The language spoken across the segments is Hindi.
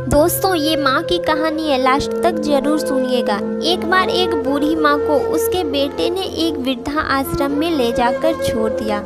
दोस्तों ये माँ की कहानी है, लास्ट तक जरूर सुनिएगा। एक बार एक बूढ़ी माँ को उसके बेटे ने एक वृद्धा आश्रम में ले जाकर छोड़ दिया।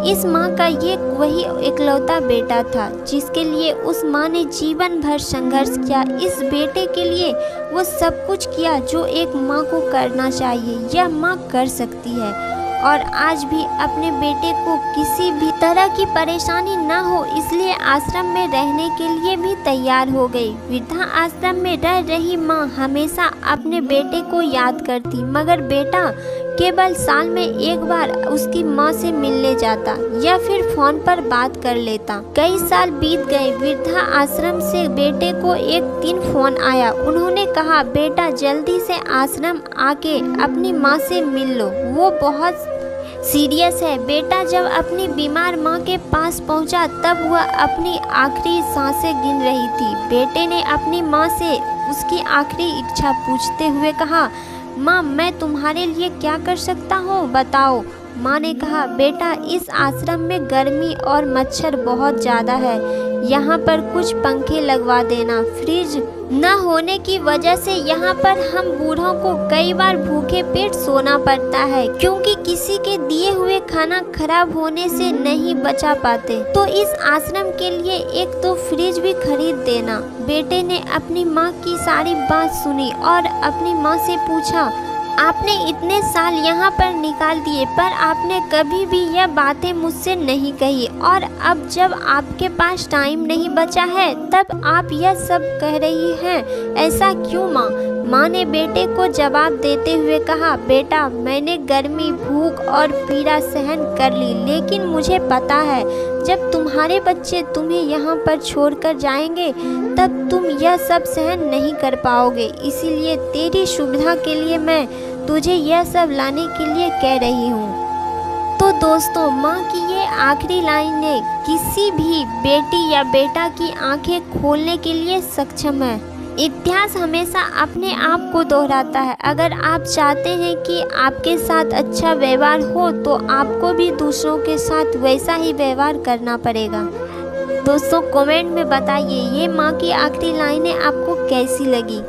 इस माँ का ये वही इकलौता बेटा था जिसके लिए उस माँ ने जीवन भर संघर्ष किया। इस बेटे के लिए वो सब कुछ किया जो एक माँ को करना चाहिए, यह माँ कर सकती है। और आज भी अपने बेटे को किसी भी तरह की परेशानी ना हो इसलिए आश्रम में रहने के लिए भी तैयार हो गई। वृद्धा आश्रम में रह रही माँ हमेशा अपने बेटे को याद करती, मगर बेटा केवल साल में एक बार उसकी माँ से मिलने जाता या फिर फोन पर बात कर लेता। कई साल बीत गए। वृद्धा आश्रम से बेटे को एक दिन फोन आया। उन्होंने कहा, बेटा जल्दी से आश्रम आके अपनी माँ से मिल लो, वो बहुत सीरियस है। बेटा जब अपनी बीमार माँ के पास पहुँचा तब वह अपनी आखिरी सांसें गिन रही थी। बेटे ने अपनी माँ से उसकी आखिरी इच्छा पूछते हुए कहा, माँ मैं तुम्हारे लिए क्या कर सकता हूँ, बताओ। माँ ने कहा, बेटा इस आश्रम में गर्मी और मच्छर बहुत ज़्यादा है, यहाँ पर कुछ पंखे लगवा देना। फ्रिज न होने की वजह से यहाँ पर हम बूढ़ों को कई बार भूखे पेट सोना पड़ता है, क्योंकि किसी के दिए हुए खाना खराब होने से नहीं बचा पाते। तो इस आश्रम के लिए एक तो फ्रिज भी खरीद देना। बेटे ने अपनी माँ की सारी बात सुनी और अपनी माँ से पूछा, आपने इतने साल यहाँ पर निकाल दिए पर आपने कभी भी यह बातें मुझसे नहीं कही, और अब जब आपके पास टाइम नहीं बचा है तब आप यह सब कह रही हैं, ऐसा क्यों माँ? माँ ने बेटे को जवाब देते हुए कहा, बेटा मैंने गर्मी, भूख और पीड़ा सहन कर ली, लेकिन मुझे पता है जब तुम्हारे बच्चे तुम्हें यहाँ पर छोड़कर जाएंगे तब तुम यह सब सहन नहीं कर पाओगे। इसीलिए तेरी सुविधा के लिए मैं तुझे यह सब लाने के लिए कह रही हूँ। तो दोस्तों माँ की ये आखिरी लाइनें किसी भी बेटी या बेटा की आंखें खोलने के लिए सक्षम है। इतिहास हमेशा अपने आप को दोहराता है। अगर आप चाहते हैं कि आपके साथ अच्छा व्यवहार हो तो आपको भी दूसरों के साथ वैसा ही व्यवहार करना पड़ेगा। दोस्तों कमेंट में बताइए ये माँ की आखिरी लाइनें आपको कैसी लगी।